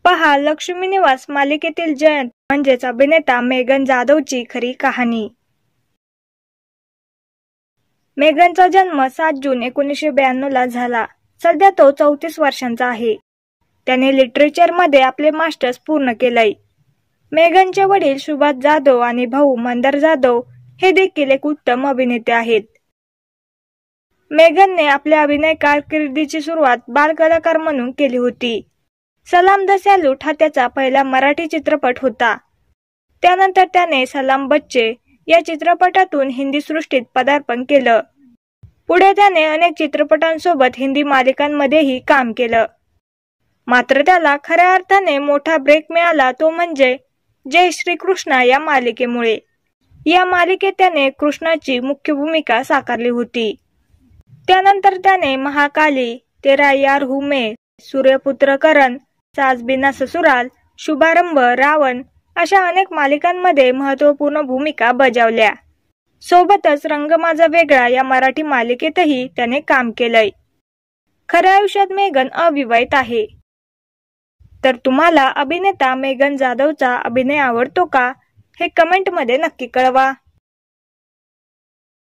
पहा लक्ष्मी निवास मालिकेतील जयंत म्हणजेच अभिनेता मेघन जाधवची खरी कहाणी। मेघनचा जन्म 7 जून 1992 ला झाला। सध्या तो 34 वर्षांचा आहे। त्याने लिटरेचरमध्ये आपले मास्टर्स पूर्ण केलंय। मेघनचे वडील सुभाष जाधव आणि भाऊ मंदार जाधव हे देखील एक उत्तम अभिनेते आहेत। मेघनने आपल्या अभिनय कारकिर्दीची सुरुवात बालकलाकार म्हणून केली होती। सलाम द सॅल्यूट हा त्याचा पहिला मराठी चित्रपट होता। त्यानंतर त्याने सलाम बच्चे या चित्रपटातून हिंदी सृष्टीत पदार्पण केलं। पुढे त्याने अनेक चित्रपटांसोबत हिंदी मालिकांमध्येही काम केलं। मात्र त्याला खऱ्या अर्थाने मोठा ब्रेक मिळाला तो म्हणजे जय श्री कृष्णा या मालिकेमुळे। या मालिकेत त्याने कृष्णाची मुख्य भूमिका साकारली होती। त्यानंतर त्याने महाकाली, तेरा यार हूं मैं, सूर्यपुत्र करण, सास बिना ससुराल, शुभारंभ, रावण अशा अनेक मालिकांमध्ये महत्त्वपूर्ण भूमिका बजावल्या। सोबतच रंग माझा वेगळा या मराठी मालिकेतही त्याने काम केलंय। खऱ्या आयुष्यात मेघन अविवाहित आहे। तर तुम्हाला अभिनेता मेघन जाधवचा अभिनय आवडतो का? हे कमेंटमध्ये नक्की कळवा।